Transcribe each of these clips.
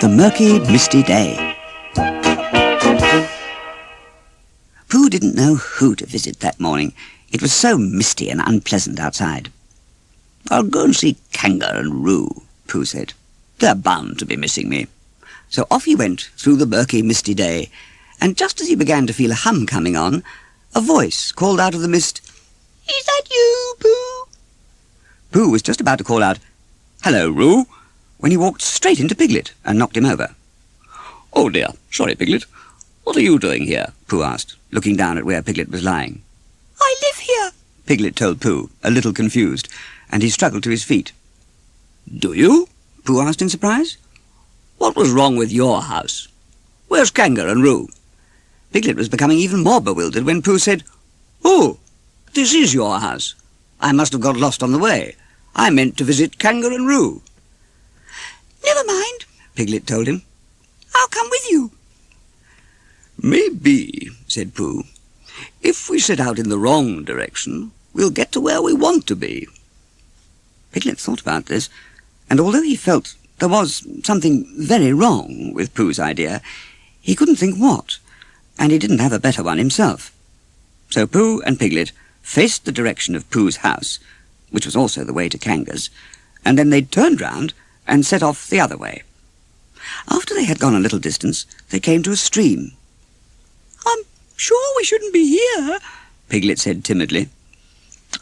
The murky, misty day. Pooh didn't know who to visit that morning. It was so misty and unpleasant outside. "I'll go and see Kanga and Roo," Pooh said. "They're bound to be missing me." So off he went through the murky, misty day, and just as he began to feel a hum coming on, a voice called out of the mist, "Is that you, Pooh?" Pooh was just about to call out, "Hello, Roo," when he walked straight into Piglet and knocked him over. "Oh dear, sorry, Piglet. What are you doing here?" Pooh asked, looking down at where Piglet was lying. "I live here," Piglet told Pooh, a little confused, and he struggled to his feet. "Do you?" Pooh asked in surprise. "What was wrong with your house? Where's Kanga and Roo?" Piglet was becoming even more bewildered when Pooh said, "Oh, this is your house. I must have got lost on the way. I meant to visit Kanga and Roo." "Never mind," Piglet told him. "I'll come with you." "Maybe," said Pooh. "If we set out in the wrong direction, we'll get to where we want to be." Piglet thought about this, and although he felt there was something very wrong with Pooh's idea, he couldn't think what, and he didn't have a better one himself. So Pooh and Piglet faced the direction of Pooh's house, which was also the way to Kanga's, and then they turned round and set off the other way. After they had gone a little distance, they came to a stream. "I'm sure we shouldn't be here," Piglet said timidly.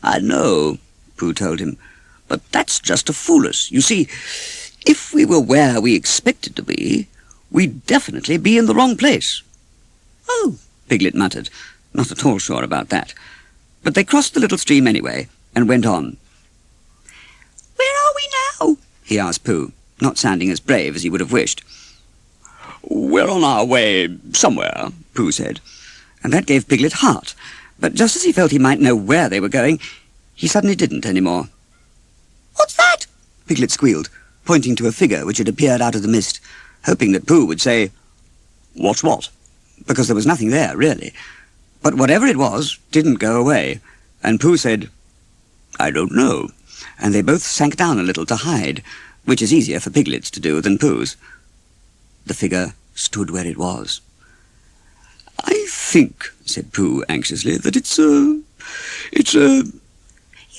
"I know," Pooh told him, "but that's just to fool us. You see, if we were where we expected to be, we'd definitely be in the wrong place." "Oh," Piglet muttered, not at all sure about that. But they crossed the little stream anyway and went on. "Where are we now?" he asked Pooh, not sounding as brave as he would have wished. "We're on our way somewhere," Pooh said, and that gave Piglet heart. But just as he felt he might know where they were going, he suddenly didn't any more. "What's that?" Piglet squealed, pointing to a figure which had appeared out of the mist, hoping that Pooh would say, "What's what?" because there was nothing there, really. But whatever it was didn't go away, and Pooh said, "I don't know," and they both sank down a little to hide, which is easier for piglets to do than Pooh's. The figure stood where it was. "I think," said Pooh anxiously, "that it's a... "You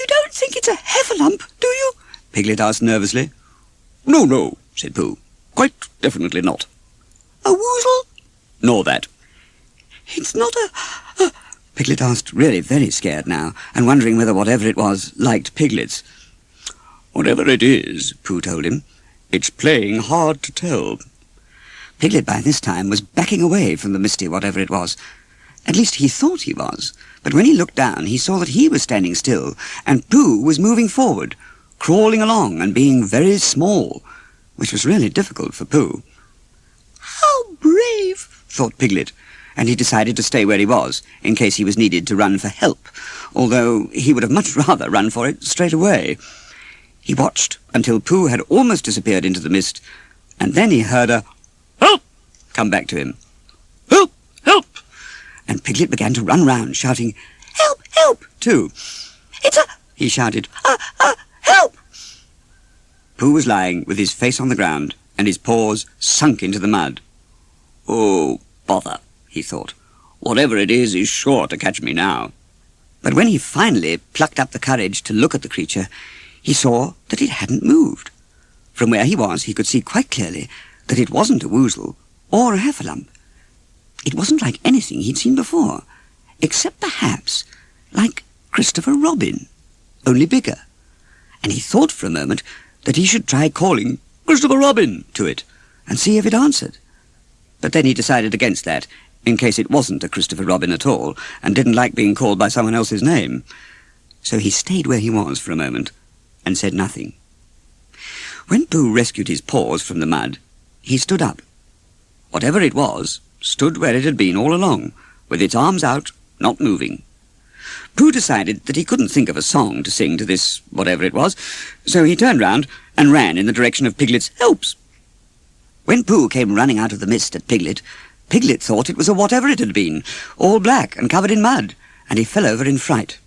don't think it's a heffalump, do you?" Piglet asked nervously. No, said Pooh. "Quite definitely not." "A woozle?" "Nor that." "It's not a... Piglet asked, really very scared now, and wondering whether whatever it was liked piglets. "Whatever it is," Pooh told him, "it's playing hard to tell." Piglet by this time was backing away from the misty whatever it was. At least he thought he was, but when he looked down he saw that he was standing still, and Pooh was moving forward, crawling along and being very small, which was really difficult for Pooh. "How brave," thought Piglet, and he decided to stay where he was, in case he was needed to run for help, although he would have much rather run for it straight away. He watched until Pooh had almost disappeared into the mist, and then he heard a "Help!" come back to him. "Help! Help!" And Piglet began to run round, shouting, "Help! Help!" too. "It's a..." he shouted, "help!" Pooh was lying with his face on the ground and his paws sunk into the mud. "Oh, bother," he thought. "Whatever it is sure to catch me now." But when he finally plucked up the courage to look at the creature, he saw that it hadn't moved. From where he was, he could see quite clearly that it wasn't a woozle or a heffalump. It wasn't like anything he'd seen before, except perhaps like Christopher Robin, only bigger. And he thought for a moment that he should try calling "Christopher Robin" to it and see if it answered. But then he decided against that, in case it wasn't a Christopher Robin at all, and didn't like being called by someone else's name. So he stayed where he was for a moment and said nothing. When Pooh rescued his paws from the mud, he stood up. Whatever it was stood where it had been all along, with its arms out, not moving. Pooh decided that he couldn't think of a song to sing to this whatever it was, so he turned round and ran in the direction of Piglet's helps. When Pooh came running out of the mist at Piglet, Piglet thought it was a whatever it had been, all black and covered in mud, and he fell over in fright.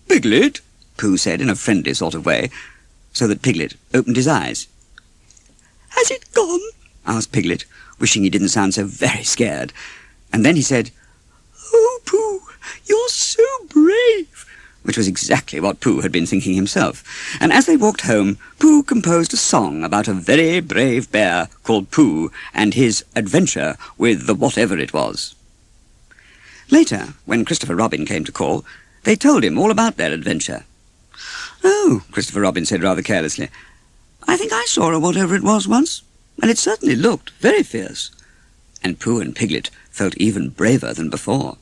"Piglet," Pooh said in a friendly sort of way, so that Piglet opened his eyes. "Has it gone?" asked Piglet, wishing he didn't sound so very scared. And then he said, "Oh, Pooh, you're so brave," which was exactly what Pooh had been thinking himself. And as they walked home, Pooh composed a song about a very brave bear called Pooh and his adventure with the whatever it was. Later, when Christopher Robin came to call, they told him all about their adventure. "Oh," Christopher Robin said rather carelessly, "I think I saw a whatever it was once, and it certainly looked very fierce." And Pooh and Piglet felt even braver than before.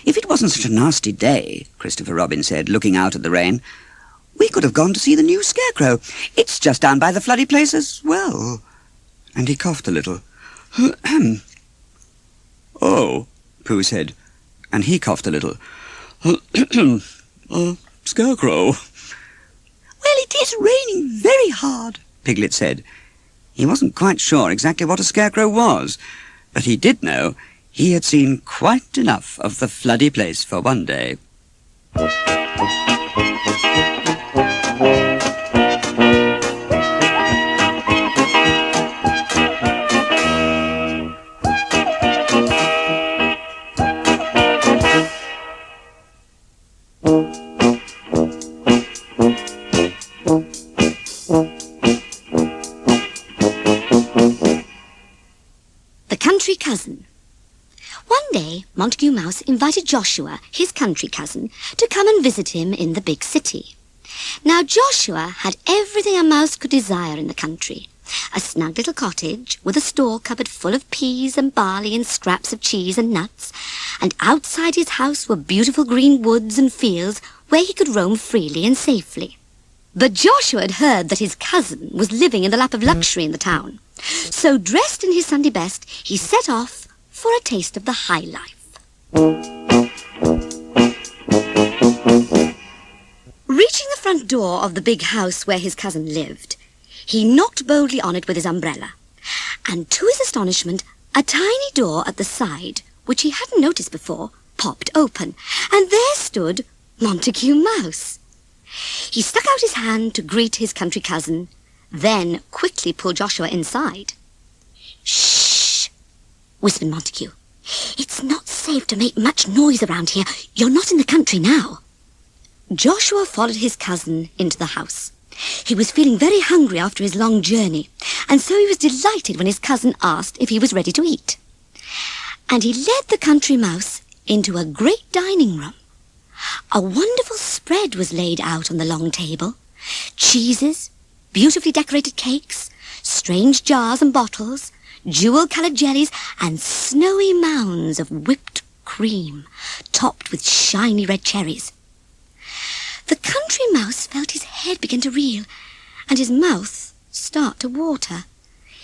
"If it wasn't such a nasty day," Christopher Robin said, looking out at the rain, "we could have gone to see the new scarecrow. It's just down by the floody place as well." And he coughed a little. "Oh," Pooh said, and he coughed a little. "Scarecrow." "Well, it is raining very hard," Piglet said. He wasn't quite sure exactly what a scarecrow was, but he did know he had seen quite enough of the floody place for one day. Country Cousin. One day, Montague Mouse invited Joshua, his country cousin, to come and visit him in the big city. Now, Joshua had everything a mouse could desire in the country. A snug little cottage with a store cupboard full of peas and barley and scraps of cheese and nuts, and outside his house were beautiful green woods and fields where he could roam freely and safely. But Joshua had heard that his cousin was living in the lap of luxury in the town. So, dressed in his Sunday best, he set off for a taste of the high life. Reaching the front door of the big house where his cousin lived, he knocked boldly on it with his umbrella. And to his astonishment, a tiny door at the side, which he hadn't noticed before, popped open, and there stood Montague Mouse. He stuck out his hand to greet his country cousin, then quickly pulled Joshua inside. "Shh!" whispered Montague. "It's not safe to make much noise around here. You're not in the country now." Joshua followed his cousin into the house. He was feeling very hungry after his long journey, and so he was delighted when his cousin asked if he was ready to eat. And he led the country mouse into a great dining room. A wonderful spread was laid out on the long table. Cheeses, beautifully decorated cakes, strange jars and bottles, jewel-coloured jellies, and snowy mounds of whipped cream, topped with shiny red cherries. The country mouse felt his head begin to reel, and his mouth start to water.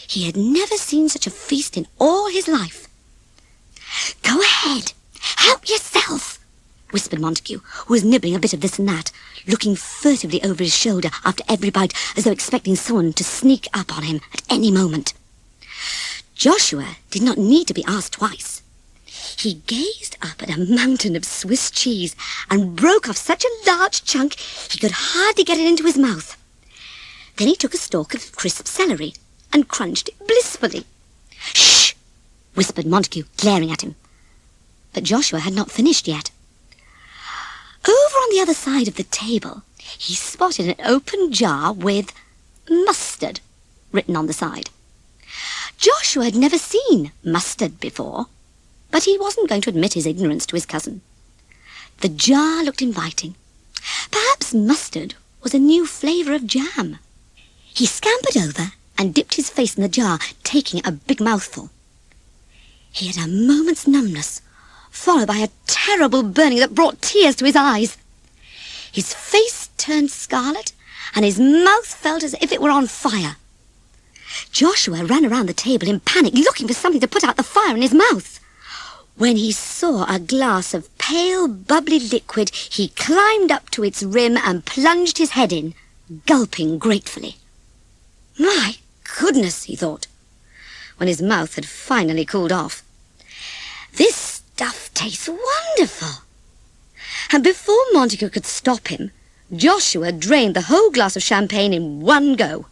He had never seen such a feast in all his life. "Go ahead, help yourself," whispered Montague, who was nibbling a bit of this and that, looking furtively over his shoulder after every bite, as though expecting someone to sneak up on him at any moment. Joshua did not need to be asked twice. He gazed up at a mountain of Swiss cheese and broke off such a large chunk he could hardly get it into his mouth. Then he took a stalk of crisp celery and crunched it blissfully. "Shh!" whispered Montague, glaring at him. But Joshua had not finished yet. Over on the other side of the table, he spotted an open jar with mustard written on the side. Joshua had never seen mustard before, but he wasn't going to admit his ignorance to his cousin. The jar looked inviting. Perhaps mustard was a new flavour of jam. He scampered over and dipped his face in the jar, taking a big mouthful. He had a moment's numbness, followed by a terrible burning that brought tears to his eyes. His face turned scarlet, and his mouth felt as if it were on fire. Joshua ran around the table in panic, looking for something to put out the fire in his mouth. When he saw a glass of pale, bubbly liquid, he climbed up to its rim and plunged his head in, gulping gratefully. "My goodness," he thought, when his mouth had finally cooled off. "This stuff tastes wonderful." And before Montague could stop him, Joshua drained the whole glass of champagne in one go.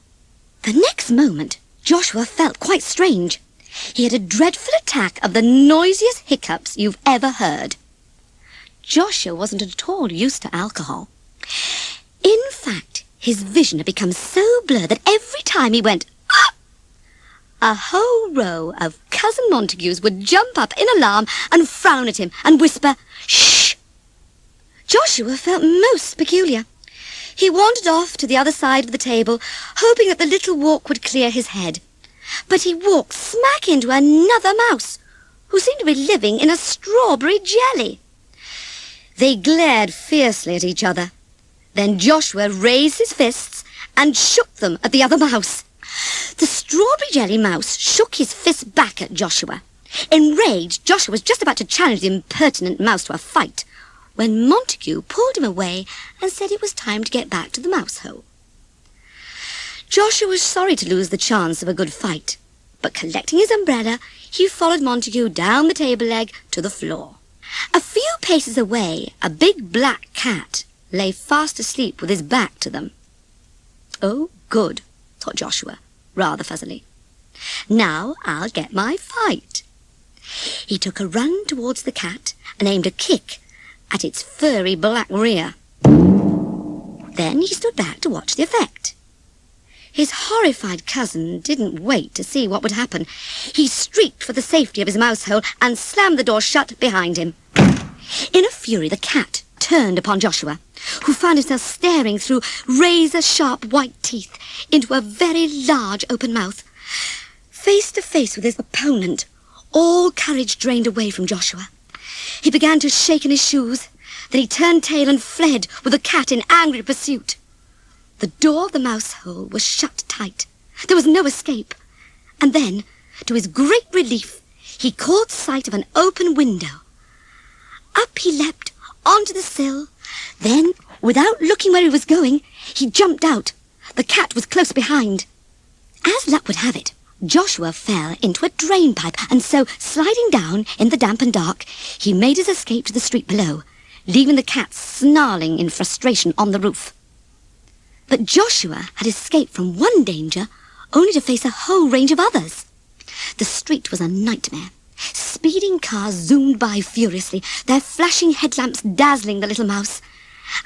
The next moment, Joshua felt quite strange. He had a dreadful attack of the noisiest hiccups you've ever heard. Joshua wasn't at all used to alcohol. In fact, his vision had become so blurred that every time he went, "Ah!" a whole row of Cousin Montagues would jump up in alarm and frown at him and whisper, "Shh!" Joshua felt most peculiar. He wandered off to the other side of the table, hoping that the little walk would clear his head. But he walked smack into another mouse, who seemed to be living in a strawberry jelly. They glared fiercely at each other. Then Joshua raised his fists and shook them at the other mouse. The strawberry jelly mouse shook his fist back at Joshua. Enraged, Joshua was just about to challenge the impertinent mouse to a fight, when Montague pulled him away and said it was time to get back to the mouse hole. Joshua was sorry to lose the chance of a good fight, but collecting his umbrella, he followed Montague down the table leg to the floor. A few paces away, a big black cat lay fast asleep with his back to them. "Oh, good," thought Joshua, rather fuzzily. "Now I'll get my fight." He took a run towards the cat and aimed a kick at its furry black rear. Then he stood back to watch the effect. His horrified cousin didn't wait to see what would happen. He streaked for the safety of his mouse hole and slammed the door shut behind him. In a fury, the cat turned upon Joshua, who found himself staring through razor-sharp white teeth into a very large open mouth. Face to face with his opponent, all courage drained away from Joshua. He began to shake in his shoes. Then he turned tail and fled with the cat in angry pursuit. The door of the mouse hole was shut tight. There was no escape. And then, to his great relief, he caught sight of an open window. Up he leapt onto the sill. Then, without looking where he was going, he jumped out. The cat was close behind. As luck would have it, Joshua fell into a drain pipe, and so, sliding down in the damp and dark, he made his escape to the street below, leaving the cat snarling in frustration on the roof. But Joshua had escaped from one danger, only to face a whole range of others. The street was a nightmare. Speeding cars zoomed by furiously, their flashing headlamps dazzling the little mouse,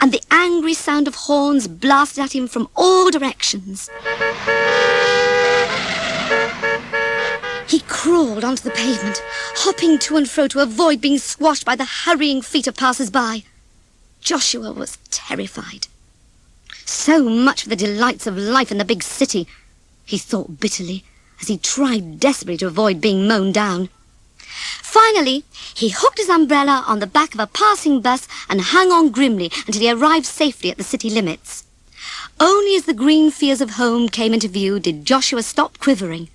and the angry sound of horns blasted at him from all directions. He crawled onto the pavement, hopping to and fro to avoid being squashed by the hurrying feet of passers-by. Joshua was terrified. So much for the delights of life in the big city, he thought bitterly, as he tried desperately to avoid being mown down. Finally, he hooked his umbrella on the back of a passing bus and hung on grimly until he arrived safely at the city limits. Only as the green fields of home came into view did Joshua stop quivering.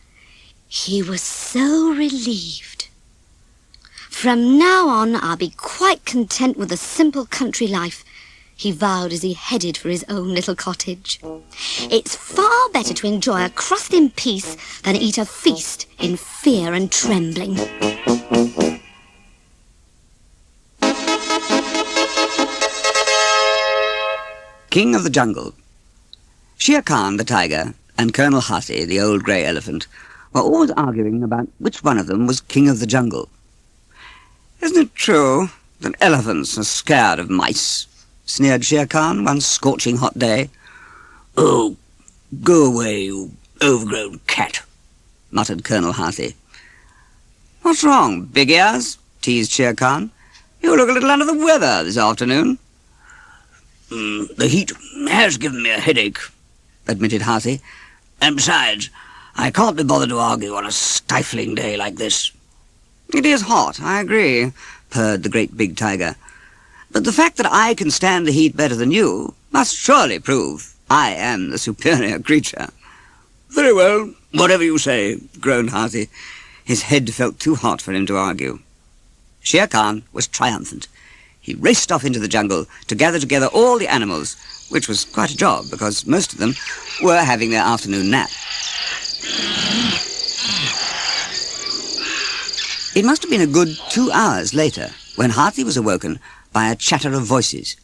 He was so relieved. "From now on, I'll be quite content with a simple country life," he vowed as he headed for his own little cottage. "It's far better to enjoy a crust in peace than eat a feast in fear and trembling." King of the Jungle. Shere Khan, the tiger, and Colonel Hathi, the old grey elephant, were always arguing about which one of them was king of the jungle. "Isn't it true that elephants are scared of mice?" sneered Shere Khan one scorching hot day. "Oh, go away, you overgrown cat," muttered Colonel Hathi. "What's wrong, big ears?" teased Shere Khan. "You look a little under the weather this afternoon." "The heat has given me a headache," admitted Hathi. "And besides, I can't be bothered to argue on a stifling day like this." "It is hot, I agree," purred the great big tiger. "But the fact that I can stand the heat better than you must surely prove I am the superior creature." "Very well, whatever you say," groaned Hathi. His head felt too hot for him to argue. Shere Khan was triumphant. He raced off into the jungle to gather together all the animals, which was quite a job because most of them were having their afternoon nap. It must have been a good 2 hours later when Hathi was awoken by a chatter of voices.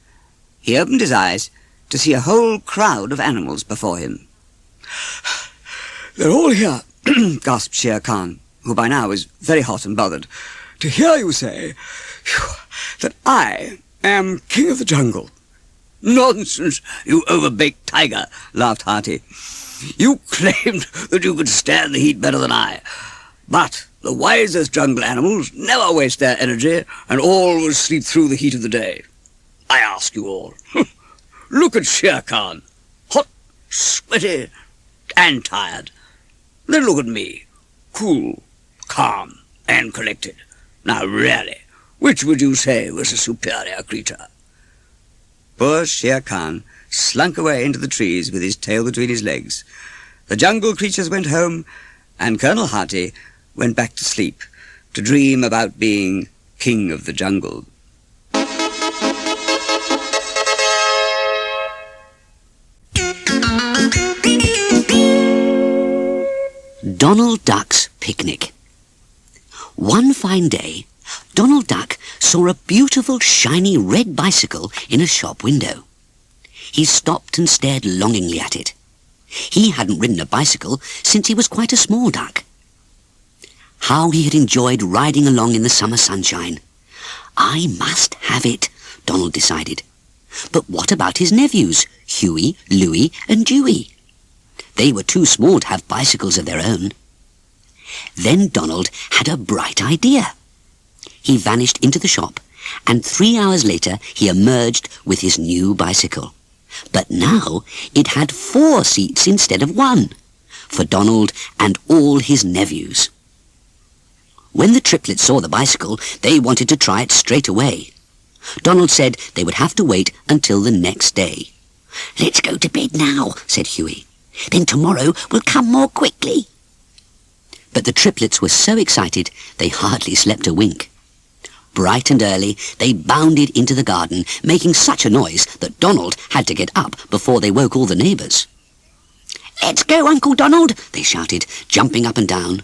He opened his eyes to see a whole crowd of animals before him. "They're all here," gasped Shere Khan, who by now was very hot and bothered, "to hear you say that I am king of the jungle." "Nonsense, you overbaked tiger," laughed Hearty. "You claimed that you could stand the heat better than I. But the wisest jungle animals never waste their energy and always sleep through the heat of the day. I ask you all, look at Shere Khan, hot, sweaty, and tired. Then look at me, cool, calm, and collected. Now really, which would you say was the superior creature?" Poor Shere Khan slunk away into the trees with his tail between his legs. The jungle creatures went home, and Colonel Hearty went back to sleep, to dream about being king of the jungle. Donald Duck's Picnic. One fine day, Donald Duck saw a beautiful shiny red bicycle in a shop window. He stopped and stared longingly at it. He hadn't ridden a bicycle since he was quite a small duck. How he had enjoyed riding along in the summer sunshine. I must have it, Donald decided. But what about his nephews, Huey, Louie and Dewey? They were too small to have bicycles of their own. Then Donald had a bright idea. He vanished into the shop, and 3 hours later he emerged with his new bicycle. But now it had 4 seats instead of 1, for Donald and all his nephews. When the triplets saw the bicycle, they wanted to try it straight away. Donald said they would have to wait until the next day. "Let's go to bed now," said Huey. "Then tomorrow we'll come more quickly." But the triplets were so excited they hardly slept a wink. Bright and early, they bounded into the garden, making such a noise that Donald had to get up before they woke all the neighbours. "Let's go, Uncle Donald," they shouted, jumping up and down.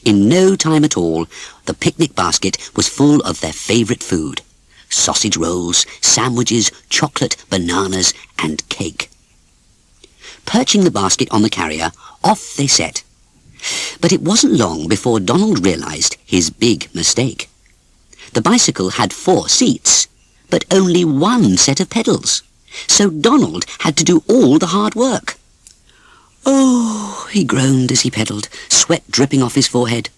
In no time at all, the picnic basket was full of their favourite food: sausage rolls, sandwiches, chocolate, bananas, and cake. Perching the basket on the carrier, off they set. But it wasn't long before Donald realised his big mistake. The bicycle had 4 seats, but only 1 set of pedals, so Donald had to do all the hard work. "Oh," he groaned as he pedalled, sweat dripping off his forehead.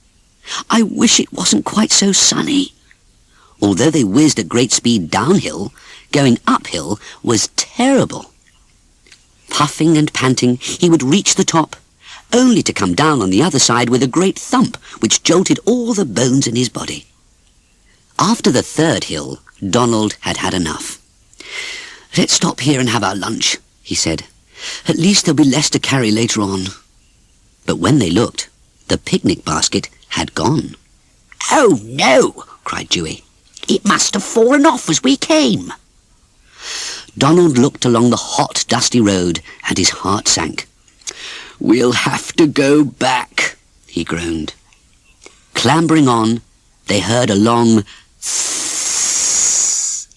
"I wish it wasn't quite so sunny." Although they whizzed at great speed downhill, going uphill was terrible. Puffing and panting, he would reach the top, only to come down on the other side with a great thump which jolted all the bones in his body. After the 3rd hill, Donald had had enough. "Let's stop here and have our lunch," he said. "At least there'll be less to carry later on." But when they looked, the picnic basket had gone. "Oh no!" cried Dewey. "It must have fallen off as we came." Donald looked along the hot, dusty road, and his heart sank. "We'll have to go back," he groaned. Clambering on, they heard a long tss.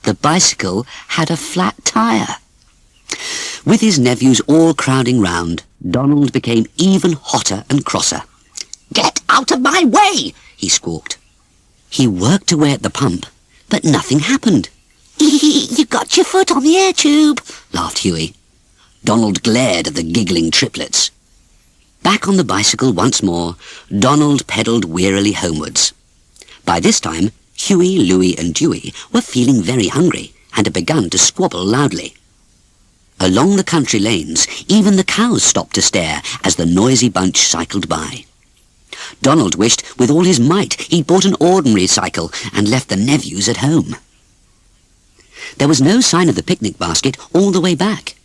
The bicycle had a flat tire. With his nephews all crowding round, Donald became even hotter and crosser. "Get out of my way!" he squawked. He worked away at the pump, but nothing happened. "You got your foot on the air tube," laughed Huey. Donald glared at the giggling triplets. Back on the bicycle once more, Donald pedalled wearily homewards. By this time, Huey, Louie and Dewey were feeling very hungry and had begun to squabble loudly. Along the country lanes, even the cows stopped to stare as the noisy bunch cycled by. Donald wished with all his might he'd bought an ordinary cycle and left the nephews at home. There was no sign of the picnic basket all the way back,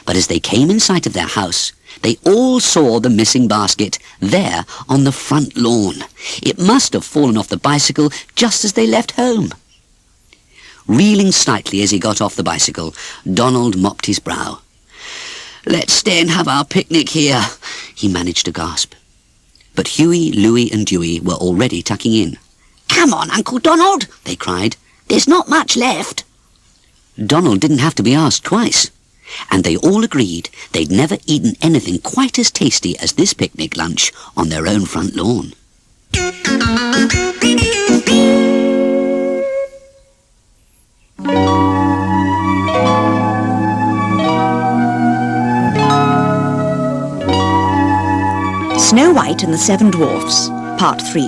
but as they came in sight of their house, they all saw the missing basket there on the front lawn. It must have fallen off the bicycle just as they left home. Reeling slightly as he got off the bicycle, Donald mopped his brow. "Let's stay and have our picnic here," he managed to gasp. But Huey, Louie and Dewey were already tucking in. "Come on, Uncle Donald," they cried. "There's not much left." Donald didn't have to be asked twice. and they all agreed they'd never eaten anything quite as tasty as this picnic lunch on their own front lawn. Snow White and the Seven Dwarfs, Part 3.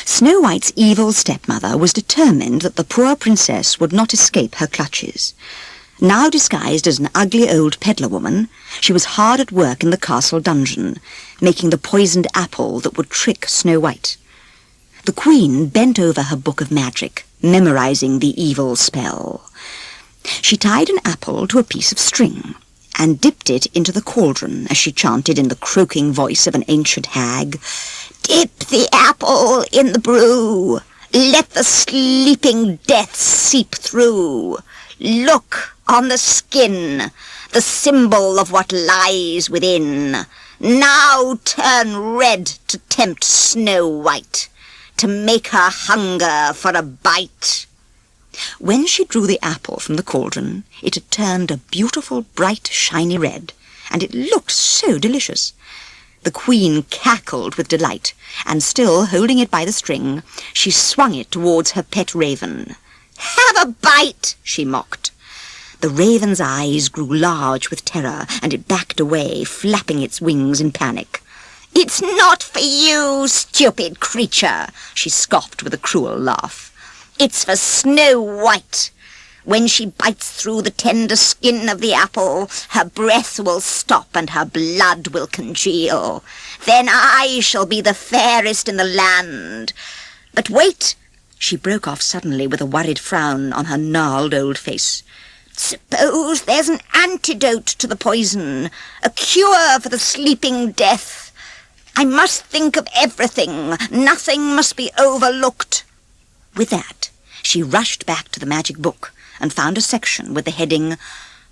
Snow White's evil stepmother was determined that the poor princess would not escape her clutches. Now disguised as an ugly old peddler woman, she was hard at work in the castle dungeon, making the poisoned apple that would trick Snow White. The queen bent over her book of magic, memorizing the evil spell. She tied an apple to a piece of string and dipped it into the cauldron as she chanted in the croaking voice of an ancient hag, "Dip the apple in the brew, let the sleeping death seep through. Look on the skin, the symbol of what lies within. Now turn red to tempt Snow White, to make her hunger for a bite." When she drew the apple from the cauldron, it had turned a beautiful, bright, shiny red, and it looked so delicious. The queen cackled with delight, and still holding it by the string, she swung it towards her pet raven. "Have a bite," she mocked. The raven's eyes grew large with terror, and it backed away, flapping its wings in panic. "It's not for you, stupid creature," she scoffed with a cruel laugh. "It's for Snow White. When she bites through the tender skin of the apple, her breath will stop and her blood will congeal. Then I shall be the fairest in the land. But wait," she broke off suddenly with a worried frown on her gnarled old face. "Suppose there's an antidote to the poison, a cure for the sleeping death. I must think of everything. Nothing must be overlooked." With that, she rushed back to the magic book and found a section with the heading,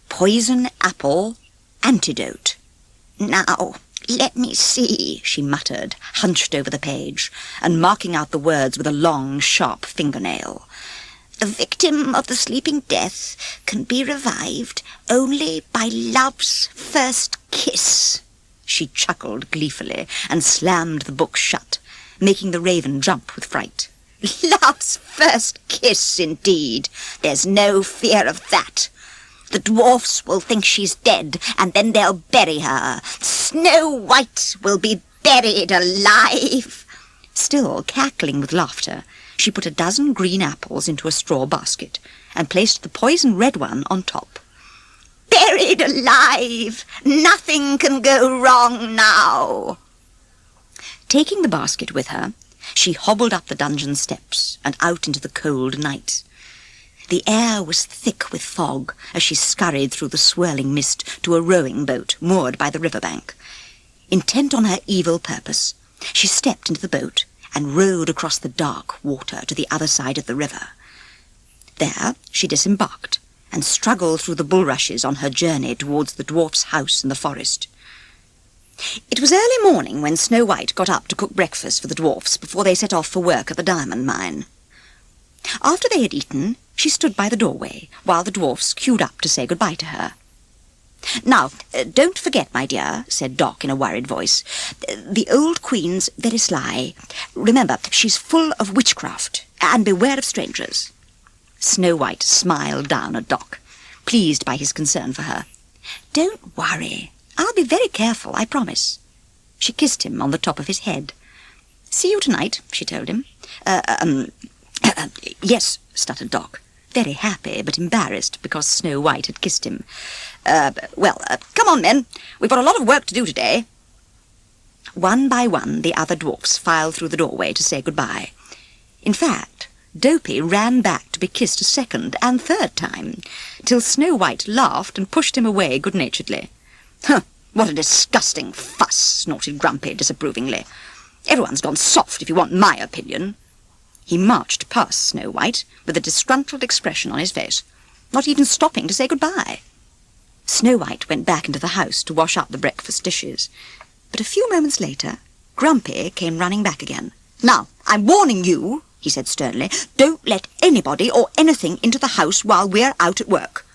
"Poison Apple Antidote." "Now, let me see," she muttered, hunched over the page, and marking out the words with a long, sharp fingernail. "The victim of the sleeping death can be revived only by love's first kiss." She chuckled gleefully and slammed the book shut, making the raven jump with fright. "Love's first kiss, indeed. There's no fear of that. The dwarfs will think she's dead, and then they'll bury her. Snow White will be buried alive." Still cackling with laughter, she put a dozen green apples into a straw basket and placed the poison red one on top. "Buried alive! Nothing can go wrong now." Taking the basket with her, she hobbled up the dungeon steps and out into the cold night. The air was thick with fog as she scurried through the swirling mist to a rowing boat moored by the riverbank. Intent on her evil purpose, she stepped into the boat and rowed across the dark water to the other side of the river. There she disembarked and struggled through the bulrushes on her journey towards the dwarf's house in the forest. It was early morning when Snow White got up to cook breakfast for the dwarfs before they set off for work at the diamond mine. After they had eaten, she stood by the doorway while the dwarfs queued up to say goodbye to her. "Now, don't forget, my dear," said Doc in a worried voice. "The old queen's very sly. Remember, she's full of witchcraft, and beware of strangers." Snow White smiled down at Doc, pleased by his concern for her. "Don't worry. I'll be very careful, I promise." She kissed him on the top of his head. "See you tonight," she told him. Yes," stuttered Doc, very happy but embarrassed because Snow White had kissed him. Come on, men. We've got a lot of work to do today." One by one, the other dwarfs filed through the doorway to say goodbye. In fact, Dopey ran back to be kissed a second and third time, till Snow White laughed and pushed him away good-naturedly. "Huh, what a disgusting fuss," snorted Grumpy disapprovingly. "Everyone's gone soft, if you want my opinion." He marched past Snow White with a disgruntled expression on his face, not even stopping to say goodbye. Snow White went back into the house to wash up the breakfast dishes, but a few moments later, Grumpy came running back again. "Now, I'm warning you," he said sternly. "Don't let anybody or anything into the house while we're out at work."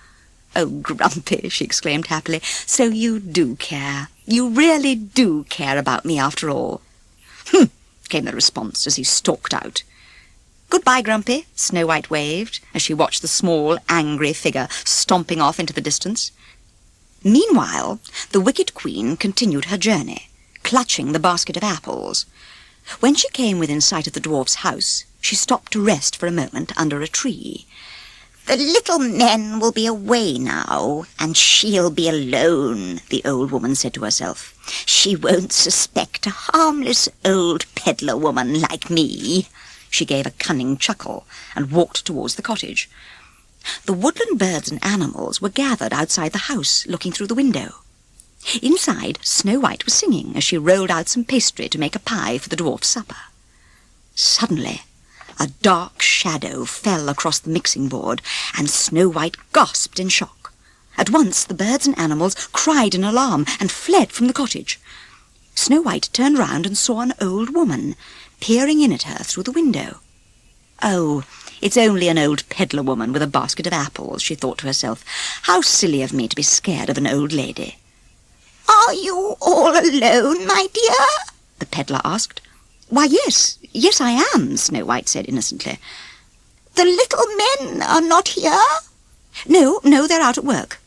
"Oh, Grumpy," she exclaimed happily, "so you do care. You really do care about me after all." "Hm," came the response as he stalked out. "Goodbye, Grumpy," Snow White waved as she watched the small, angry figure stomping off into the distance. Meanwhile, the wicked queen continued her journey, clutching the basket of apples. When she came within sight of the dwarf's house, she stopped to rest for a moment under a tree. "The little men will be away now, and she'll be alone," the old woman said to herself. "She won't suspect a harmless old peddler woman like me." She gave a cunning chuckle and walked towards the cottage. The woodland birds and animals were gathered outside the house, looking through the window. Inside, Snow White was singing as she rolled out some pastry to make a pie for the dwarf's supper. Suddenly, a dark shadow fell across the mixing board, and Snow White gasped in shock. At once, the birds and animals cried in alarm and fled from the cottage. Snow White turned round and saw an old woman peering in at her through the window. "Oh, it's only an old peddler woman with a basket of apples," she thought to herself. "How silly of me to be scared of an old lady." "Are you all alone, my dear?" the peddler asked. "Why, yes, I am," Snow White said innocently. "The little men are not here?" No, they're out at work."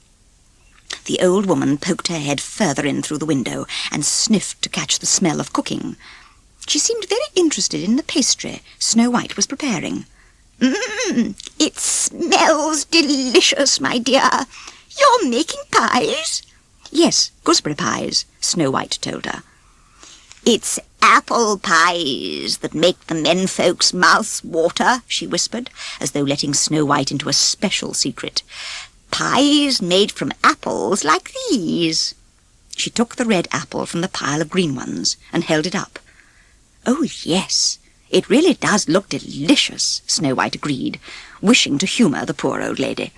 The old woman poked her head further in through the window and sniffed to catch the smell of cooking. She seemed very interested in the pastry Snow White was preparing. It smells delicious, my dear. You're making pies?" "Yes, gooseberry pies," Snow White told her. "It's apple pies that make the menfolk's mouths water," she whispered, as though letting Snow White into a special secret. "Pies made from apples like these." She took the red apple from the pile of green ones and held it up. "Oh, yes, it really does look delicious," Snow White agreed, wishing to humour the poor old lady.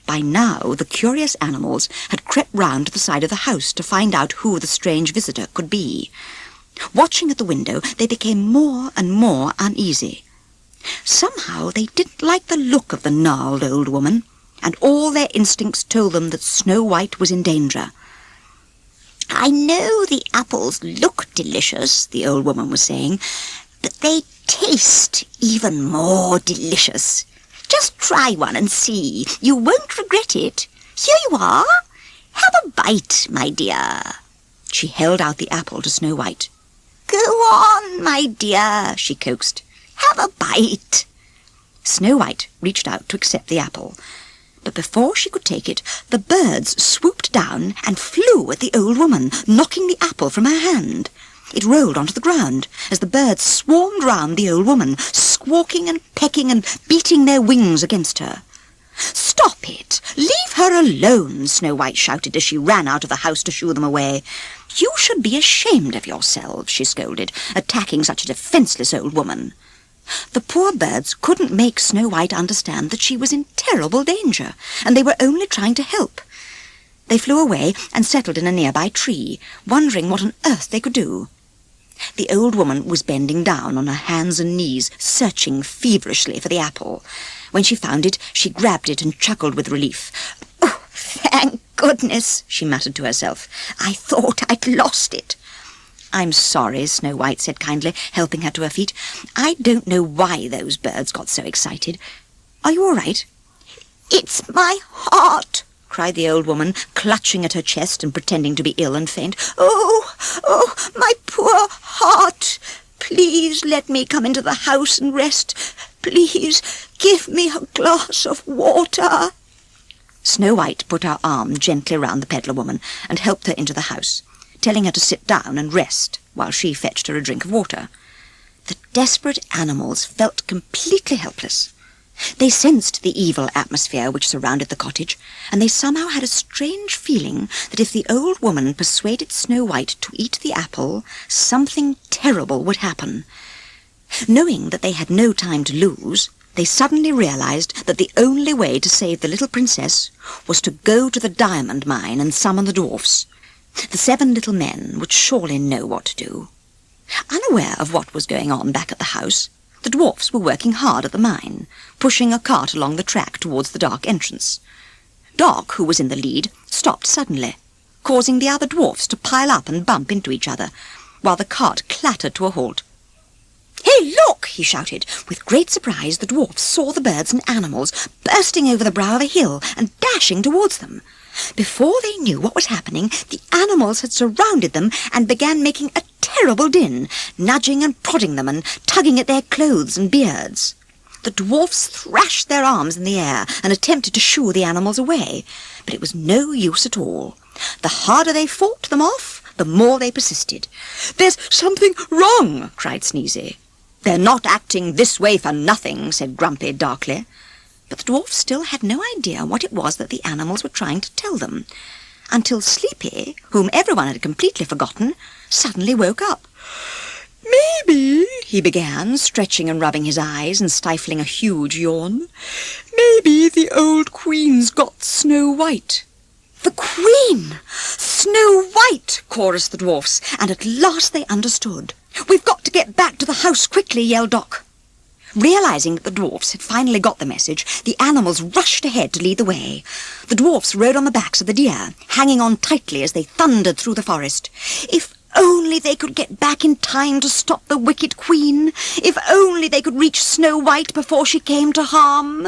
By now the curious animals had crept round to the side of the house to find out who the strange visitor could be. Watching at the window, they became more and more uneasy. Somehow they didn't like the look of the gnarled old woman, and all their instincts told them that Snow White was in danger. "I know the apples look delicious," the old woman was saying, "but they taste even more delicious. Just try one and see. You won't regret it. Here you are. Have a bite, my dear." She held out the apple to Snow White. "Go on, my dear," she coaxed. "Have a bite." Snow White reached out to accept the apple, but before she could take it, the birds swooped down and flew at the old woman, knocking the apple from her hand. It rolled onto the ground as the birds swarmed round the old woman, squawking and pecking and beating their wings against her. "Stop it! Leave her alone!" Snow White shouted as she ran out of the house to shoo them away. "You should be ashamed of yourselves," she scolded, "attacking such a defenceless old woman." The poor birds couldn't make Snow White understand that she was in terrible danger, and they were only trying to help. They flew away and settled in a nearby tree, wondering what on earth they could do. The old woman was bending down on her hands and knees, searching feverishly for the apple. When she found it, she grabbed it and chuckled with relief. "Oh, thank goodness," she muttered to herself. "I thought I'd lost it." "I'm sorry," Snow White said kindly, helping her to her feet. "I don't know why those birds got so excited. Are you all right?" "It's my heart," cried the old woman, clutching at her chest and pretending to be ill and faint. Oh, my poor heart! Please let me come into the house and rest. Please give me a glass of water." Snow White put her arm gently round the peddler woman and helped her into the house, telling her to sit down and rest while she fetched her a drink of water. The desperate animals felt completely helpless. They sensed the evil atmosphere which surrounded the cottage, and they somehow had a strange feeling that if the old woman persuaded Snow White to eat the apple, something terrible would happen. Knowing that they had no time to lose, they suddenly realized that the only way to save the little princess was to go to the diamond mine and summon the dwarfs. The 7 little men would surely know what to do. Unaware of what was going on back at the house, The dwarfs were working hard at the mine, pushing a cart along the track towards the dark entrance. Doc, who was in the lead, stopped suddenly, causing the other dwarfs to pile up and bump into each other, while the cart clattered to a halt. "Hey, look!" he shouted. With great surprise, the dwarfs saw the birds and animals bursting over the brow of a hill and dashing towards them. Before they knew what was happening, the animals had surrounded them and began making a terrible din, nudging and prodding them and tugging at their clothes and beards. The dwarfs thrashed their arms in the air and attempted to shoo the animals away, but it was no use at all. The harder they fought them off, the more they persisted. "There's something wrong!" cried Sneezy. "They're not acting this way for nothing," said Grumpy darkly. But the dwarfs still had no idea what it was that the animals were trying to tell them, until Sleepy, whom everyone had completely forgotten, suddenly woke up. "Maybe," he began, stretching and rubbing his eyes and stifling a huge yawn, "maybe the old queen's got Snow White." "The Queen! Snow White!" chorused the dwarfs, and at last they understood. "We've got to get back to the house quickly," yelled Doc. Realizing that the dwarfs had finally got the message, the animals rushed ahead to lead the way. The dwarfs rode on the backs of the deer, hanging on tightly as they thundered through the forest. If only they could get back in time to stop the wicked queen! If only they could reach Snow White before she came to harm!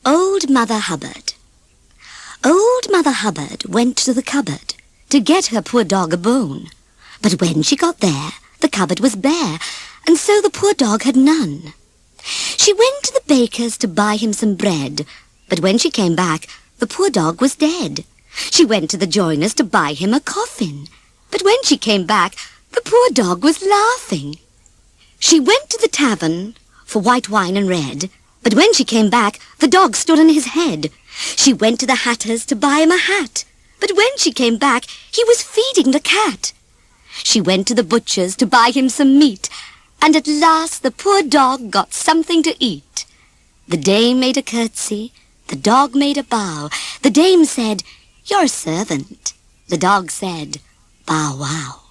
Old Mother Hubbard. Old Mother Hubbard went to the cupboard to get her poor dog a bone. But when she got there, the cupboard was bare, and so the poor dog had none. She went to the baker's to buy him some bread, but when she came back, the poor dog was dead. She went to the joiner's to buy him a coffin, but when she came back, the poor dog was laughing. She went to the tavern for white wine and red, but when she came back, the dog stood on his head. She went to the hatter's to buy him a hat, but when she came back, he was feeding the cat. She went to the butcher's to buy him some meat, and at last the poor dog got something to eat. The dame made a curtsy, the dog made a bow. The dame said, "Your servant." The dog said, "Bow wow."